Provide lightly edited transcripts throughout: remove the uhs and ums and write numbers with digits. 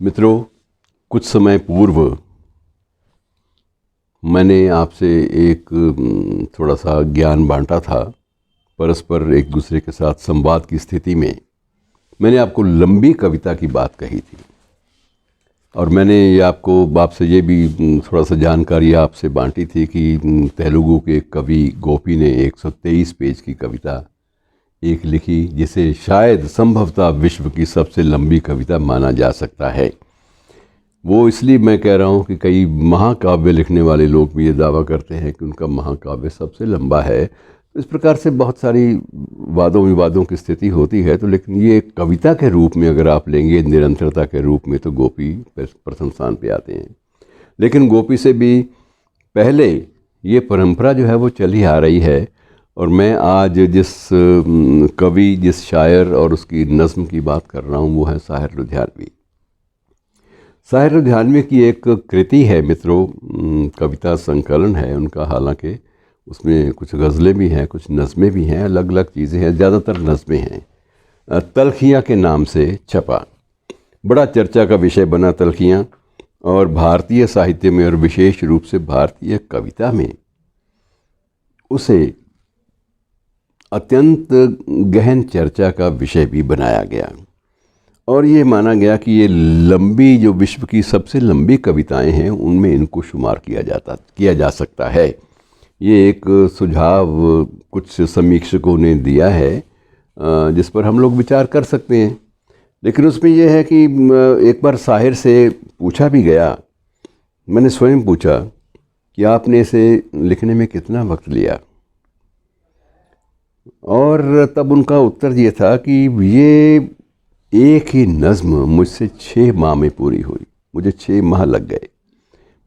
मित्रों, कुछ समय पूर्व मैंने आपसे एक थोड़ा सा ज्ञान बांटा था। परस्पर एक दूसरे के साथ संवाद की स्थिति में मैंने आपको लंबी कविता की बात कही थी और मैंने आपसे ये भी थोड़ा सा जानकारी आपसे बांटी थी कि तेलुगु के कवि गोपी ने 123 पेज की कविता एक लिखी, जिसे शायद संभवतः विश्व की सबसे लंबी कविता माना जा सकता है। वो इसलिए मैं कह रहा हूँ कि कई महाकाव्य लिखने वाले लोग भी ये दावा करते हैं कि उनका महाकाव्य सबसे लंबा है। तो इस प्रकार से बहुत सारी वादों विवादों की स्थिति होती है। तो लेकिन ये कविता के रूप में अगर आप लेंगे, निरंतरता के रूप में, तो गोपी प्रथम स्थान पे आते हैं। लेकिन गोपी से भी पहले ये परंपरा जो है वो चली आ रही है। और मैं आज जिस कवि, जिस शायर और उसकी नज़्म की बात कर रहा हूँ वो है साहिर लुधियानवी। साहिर लुधियानवी की एक कृति है मित्रों, कविता संकलन है उनका। हालांकि उसमें कुछ गज़लें भी हैं, कुछ नज़में भी हैं, अलग अलग चीज़ें हैं, ज़्यादातर नज़में हैं। तलखियाँ के नाम से छपा, बड़ा चर्चा का विषय बना तलखियाँ। और भारतीय साहित्य में और विशेष रूप से भारतीय कविता में उसे अत्यंत गहन चर्चा का विषय भी बनाया गया। और ये माना गया कि ये लंबी, जो विश्व की सबसे लंबी कविताएं हैं, उनमें इनको शुमार किया जा सकता है। ये एक सुझाव कुछ समीक्षकों ने दिया है जिस पर हम लोग विचार कर सकते हैं। लेकिन उसमें यह है कि एक बार साहिर से पूछा भी गया, मैंने स्वयं पूछा कि आपने इसे लिखने में कितना वक्त लिया। और तब उनका उत्तर ये था कि ये एक ही नज़्म मुझसे 6 माह में पूरी हुई। मुझे 6 माह लग गए।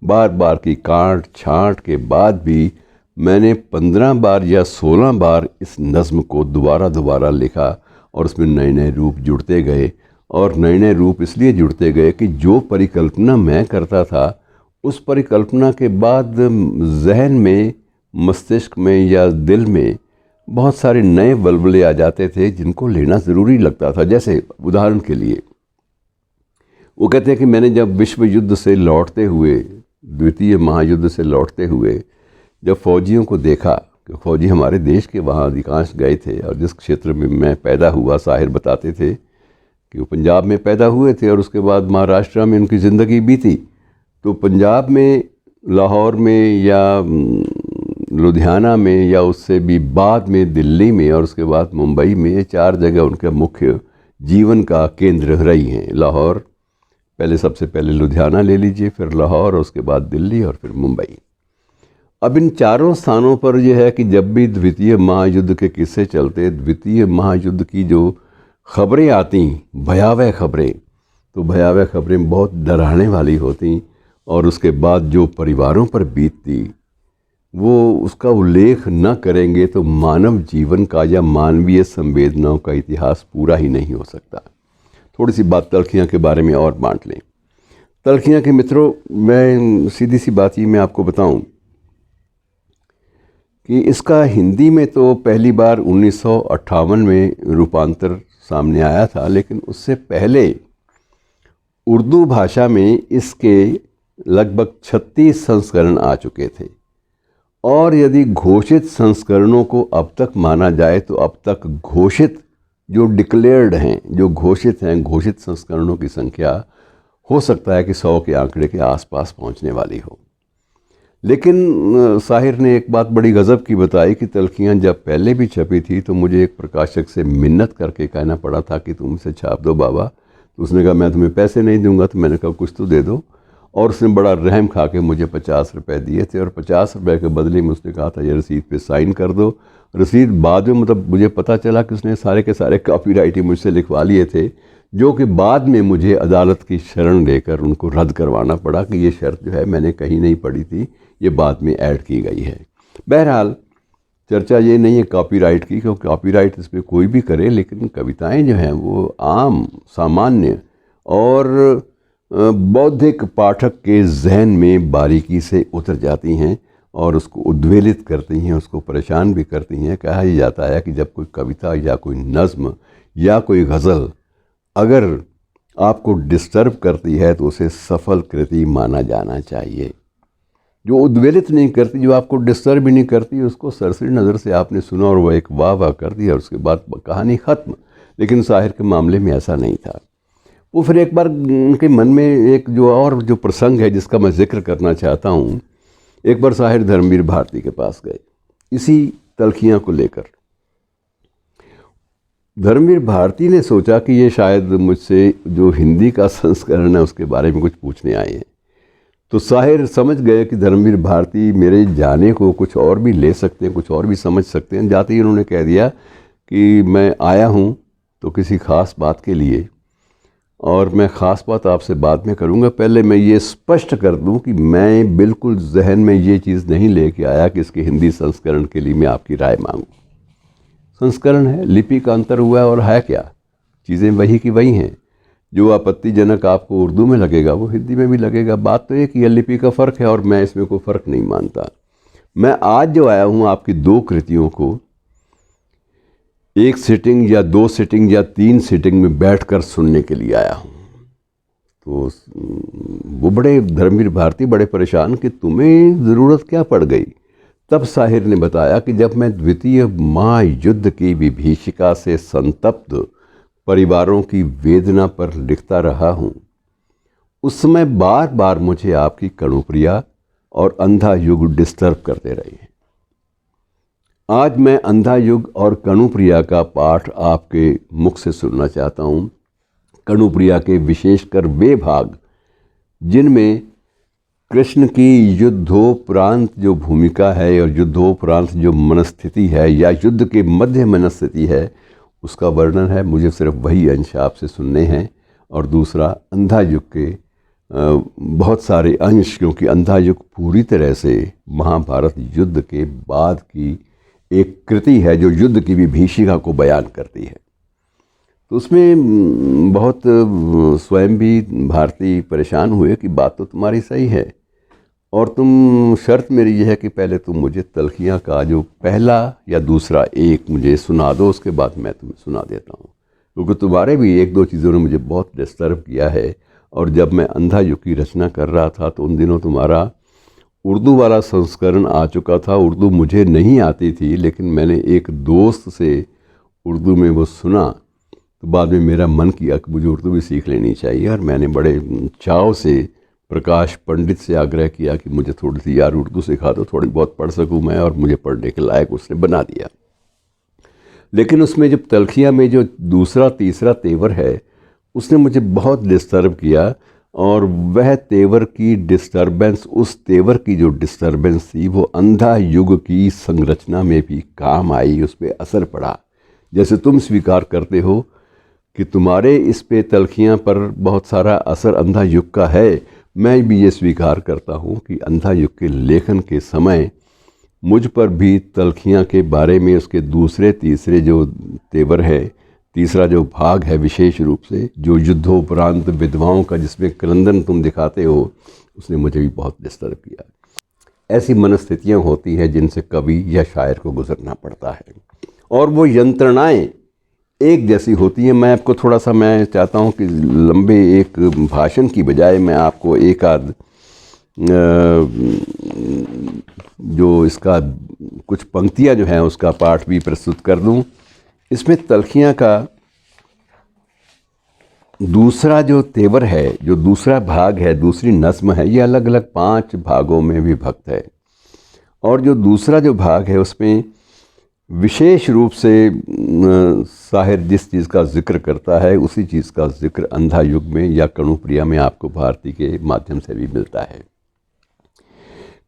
बार बार की काट छांट के बाद भी मैंने 15 बार या 16 बार इस नज़्म को दोबारा लिखा और उसमें नए नए रूप जुड़ते गए। और नए नए रूप इसलिए जुड़ते गए कि जो परिकल्पना मैं करता था, उस परिकल्पना के बाद जहन में, मस्तिष्क में या दिल में बहुत सारे नए वल्वले आ जाते थे जिनको लेना ज़रूरी लगता था। जैसे उदाहरण के लिए वो कहते हैं कि मैंने जब विश्व युद्ध से लौटते हुए, द्वितीय महायुद्ध से लौटते हुए जब फ़ौजियों को देखा, कि फ़ौजी हमारे देश के वहाँ अधिकांश गए थे, और जिस क्षेत्र में मैं पैदा हुआ, साहिर बताते थे कि वो पंजाब में पैदा हुए थे और उसके बाद महाराष्ट्र में उनकी ज़िंदगी बीती। तो पंजाब में, लाहौर में या लुधियाना में, या उससे भी बाद में दिल्ली में, और उसके बाद मुंबई में, ये 4 जगह उनका मुख्य जीवन का केंद्र रही हैं। लाहौर पहले, सबसे पहले लुधियाना ले लीजिए, फिर लाहौर, और उसके बाद दिल्ली, और फिर मुंबई। अब इन चारों स्थानों पर यह है कि जब भी द्वितीय महायुद्ध के किस्से चलते, द्वितीय महायुद्ध की जो खबरें आती, भयावह खबरें, तो भयावह खबरें बहुत डराने वाली होती। और उसके बाद जो परिवारों पर बीतती, वो उसका उल्लेख न करेंगे तो मानव जीवन का या मानवीय संवेदनाओं का इतिहास पूरा ही नहीं हो सकता। थोड़ी सी बात तलखियाँ के बारे में और बांट लें। तलखियाँ के मित्रों, मैं सीधी सी बात ही मैं आपको बताऊं कि इसका हिंदी में तो पहली बार 1958 में रूपांतर सामने आया था, लेकिन उससे पहले उर्दू भाषा में इसके लगभग 36 संस्करण आ चुके थे। और यदि घोषित संस्करणों को अब तक माना जाए तो अब तक घोषित, जो डिक्लेयर्ड हैं, जो घोषित हैं, घोषित संस्करणों की संख्या हो सकता है कि 100 के आंकड़े के आसपास पहुंचने वाली हो। लेकिन साहिर ने एक बात बड़ी गज़ब की बताई कि तलखियाँ जब पहले भी छपी थी तो मुझे एक प्रकाशक से मिन्नत करके कहना पड़ा था कि तुम इसे छाप दो बाबा। तो उसने कहा मैं तुम्हें पैसे नहीं दूंगा। तो मैंने कहा कुछ तो दे दो। और उसने बड़ा रहम खा के मुझे 50 रुपये दिए थे, और 50 रुपये के बदले में उसने कहा था ये रसीद पे साइन कर दो। रसीद बाद में, मतलब मुझे पता चला कि उसने सारे के सारे कॉपीराइट ही मुझसे लिखवा लिए थे, जो कि बाद में मुझे अदालत की शरण लेकर उनको रद्द करवाना पड़ा कि ये शर्त जो है मैंने कहीं नहीं पढ़ी थी, ये बाद में ऐड की गई है। बहरहाल चर्चा ये नहीं है कॉपीराइट की, क्योंकि कॉपीराइट इस पर कोई भी करे, लेकिन कविताएं जो हैं वो आम, सामान्य और बौद्धिक पाठक के जहन में बारीकी से उतर जाती हैं और उसको उद्वेलित करती हैं, उसको परेशान भी करती हैं। कहा जाता है कि जब कोई कविता या कोई नज़्म या कोई गज़ल अगर आपको डिस्टर्ब करती है तो उसे सफल कृति माना जाना चाहिए। जो उद्वेलित नहीं करती, जो आपको डिस्टर्ब ही नहीं करती, उसको सरसरी नज़र से आपने सुना और वह एक वाह वाह कर दिया और उसके बाद कहानी ख़त्म। लेकिन साहिर के मामले में ऐसा नहीं था। वो फिर एक बार उनके मन में एक जो प्रसंग है जिसका मैं जिक्र करना चाहता हूँ। एक बार साहिर धर्मवीर भारती के पास गए इसी तलखियाँ को लेकर। धर्मवीर भारती ने सोचा कि ये शायद मुझसे जो हिंदी का संस्करण है उसके बारे में कुछ पूछने आए हैं। तो साहिर समझ गए कि धर्मवीर भारती मेरे जाने को कुछ और भी ले सकते हैं, कुछ और भी समझ सकते हैं। जाते ही उन्होंने कह दिया कि मैं आया हूँ तो किसी ख़ास बात के लिए, और मैं ख़ास बात आपसे बाद में करूँगा। पहले मैं ये स्पष्ट कर दूँ कि मैं बिल्कुल जहन में ये चीज़ नहीं लेके आया कि इसके हिंदी संस्करण के लिए मैं आपकी राय मांगूँ। संस्करण है, लिपि का अंतर हुआ है और है क्या, चीज़ें वही की वही हैं। जो आपत्तिजनक आपको उर्दू में लगेगा वो हिंदी में भी लगेगा। बात तो एक ही है, लिपि का फ़र्क है और मैं इसमें कोई फ़र्क नहीं मानता। मैं आज जो आया हूँ आपकी 2 कृतियों को एक सिटिंग या 2 सिटिंग या 3 सिटिंग में बैठकर सुनने के लिए आया हूँ। तो वो बड़े धर्मवीर भारती बड़े परेशान कि तुम्हें ज़रूरत क्या पड़ गई। तब साहिर ने बताया कि जब मैं द्वितीय महायुद्ध की विभीषिका से संतप्त परिवारों की वेदना पर लिखता रहा हूँ, उस समय बार बार मुझे आपकी कणुप्रिया और अंधा युग डिस्टर्ब करते रहे हैं। आज मैं अंधा युग और कणुप्रिया का पाठ आपके मुख से सुनना चाहता हूँ। कणुप्रिया के विशेषकर वे भाग जिनमें कृष्ण की युद्धोपरांत जो भूमिका है और युद्धोपरांत जो मनस्थिति है या युद्ध के मध्य मनस्थिति है उसका वर्णन है। मुझे सिर्फ वही अंश आपसे सुनने हैं। और दूसरा अंधा युग के बहुत सारे अंश, क्योंकि अंधा युग पूरी तरह से महाभारत युद्ध के बाद की एक कृति है जो युद्ध की विभीषिका को बयान करती है। तो उसमें बहुत स्वयं भी भारती परेशान हुए कि बात तो तुम्हारी सही है और तुम, शर्त मेरी यह है कि पहले तुम मुझे तलखियाँ का जो पहला या दूसरा एक मुझे सुना दो, उसके बाद मैं तुम्हें सुना देता हूँ। क्योंकि तुम्हारे भी 1-2 चीज़ों ने मुझे बहुत डिस्टर्ब किया है। और जब मैं अंधा युग की रचना कर रहा था तो उन दिनों तुम्हारा उर्दू वाला संस्करण आ चुका था। उर्दू मुझे नहीं आती थी, लेकिन मैंने एक दोस्त से उर्दू में वो सुना तो बाद में मेरा मन किया कि मुझे उर्दू भी सीख लेनी चाहिए। और मैंने बड़े चाव से प्रकाश पंडित से आग्रह किया कि मुझे थोड़ी सी यार उर्दू सिखा दो, थोड़ी बहुत पढ़ सकूं मैं, और मुझे पढ़ने के लायक उसने बना दिया। लेकिन उसमें जब तलखियाँ में जो दूसरा तीसरा तेवर है उसने मुझे बहुत डिस्टर्ब किया। और वह तेवर की डिस्टर्बेंस, उस तेवर की जो डिस्टर्बेंस थी वो अंधा युग की संरचना में भी काम आई, उस पर असर पड़ा। जैसे तुम स्वीकार करते हो कि तुम्हारे इस पे तलखियाँ पर बहुत सारा असर अंधा युग का है, मैं भी ये स्वीकार करता हूँ कि अंधा युग के लेखन के समय मुझ पर भी तलखियाँ के बारे में उसके दूसरे तीसरे जो तेवर है, तीसरा जो भाग है विशेष रूप से जो युद्धोपरांत विधवाओं का जिसमें क्रंदन तुम दिखाते हो, उसने मुझे भी बहुत डिस्टर्ब किया। ऐसी मनस्थितियाँ होती हैं जिनसे कवि या शायर को गुजरना पड़ता है और वो यंत्रणाएँ एक जैसी होती हैं। मैं आपको थोड़ा सा, मैं चाहता हूँ कि लंबे एक भाषण की बजाय मैं आपको एक आध जो इसका कुछ पंक्तियाँ जो हैं उसका पाठ भी प्रस्तुत कर दूँ। इसमें तलखियाँ का दूसरा जो तेवर है, जो दूसरा भाग है, दूसरी नज़्म है, ये अलग अलग 5 भागों में विभक्त है। और जो दूसरा जो भाग है उसमें विशेष रूप से साहिर जिस चीज़ का जिक्र करता है उसी चीज़ का जिक्र अंधा युग में या कणुप्रिया में आपको भारती के माध्यम से भी मिलता है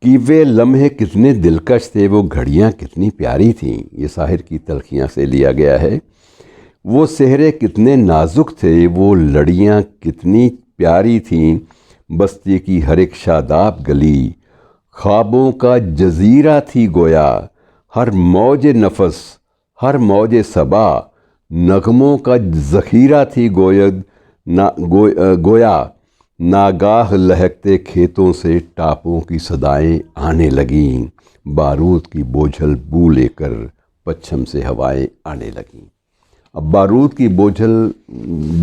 कि वे लम्हे कितने दिलकश थे, वो घड़ियाँ कितनी प्यारी थीं। ये साहिर की तलखियाँ से लिया गया है। वो सेहरे कितने नाजुक थे, वो लड़ियाँ कितनी प्यारी थीं, बस्ती की हर एक शादाब गली ख्वाबों का जजीरा थी गोया, हर मौज नफस हर मौज सबा नगमों का ज़ख़ीरा थी गोया। नागाह लहकते खेतों से टापों की सदाएं आने लगीं, बारूद की बोझल बू लेकर पश्चिम से हवाएं आने लगीं। अब बारूद की बोझल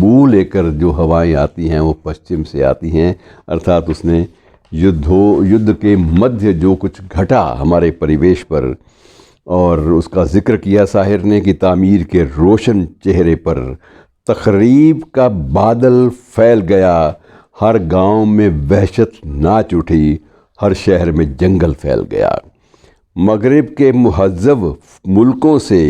बू लेकर जो हवाएं आती हैं वो पश्चिम से आती हैं, अर्थात उसने युद्ध के मध्य जो कुछ घटा हमारे परिवेश पर, और उसका ज़िक्र किया शाहिर ने कि तामीर के रोशन चेहरे पर तकरीब का बादल फैल गया, हर गांव में वहशत नाच उठी, हर शहर में जंगल फैल गया। मगरिब के मुहज़्ज़ब मुल्कों से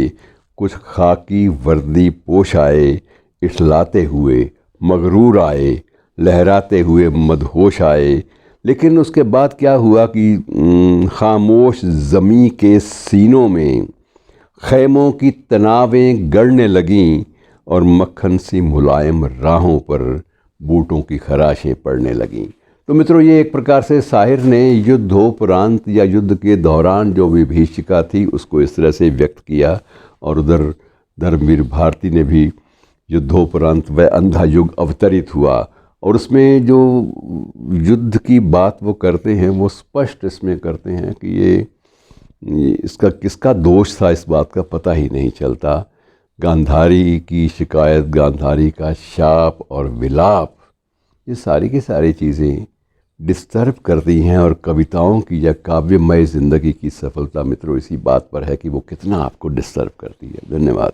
कुछ खाकी वर्दी पोश आए, इठलाते हुए मगरूर आए, लहराते हुए मदहोश आए। लेकिन उसके बाद क्या हुआ कि खामोश ज़मीं के सीनों में खैमों की तनावें गड़ने लगीं और मक्खन सी मुलायम राहों पर बूटों की खराशें पड़ने लगीं। तो मित्रों, ये एक प्रकार से शाहिर ने युद्धोपरांत या युद्ध के दौरान जो विभीषिका थी उसको इस तरह से व्यक्त किया, और उधर धर्मवीर भारती ने भी युद्धोपरांत वह अंधा युग अवतरित हुआ, और उसमें जो युद्ध की बात वो करते हैं वो स्पष्ट इसमें करते हैं कि ये इसका किसका दोष था इस बात का पता ही नहीं चलता। गांधारी की शिकायत, गांधारी का शाप और विलाप, ये सारी की सारी चीज़ें डिस्टर्ब करती हैं, और कविताओं की या काव्यमय ज़िंदगी की सफलता मित्रों इसी बात पर है कि वो कितना आपको डिस्टर्ब करती है। धन्यवाद।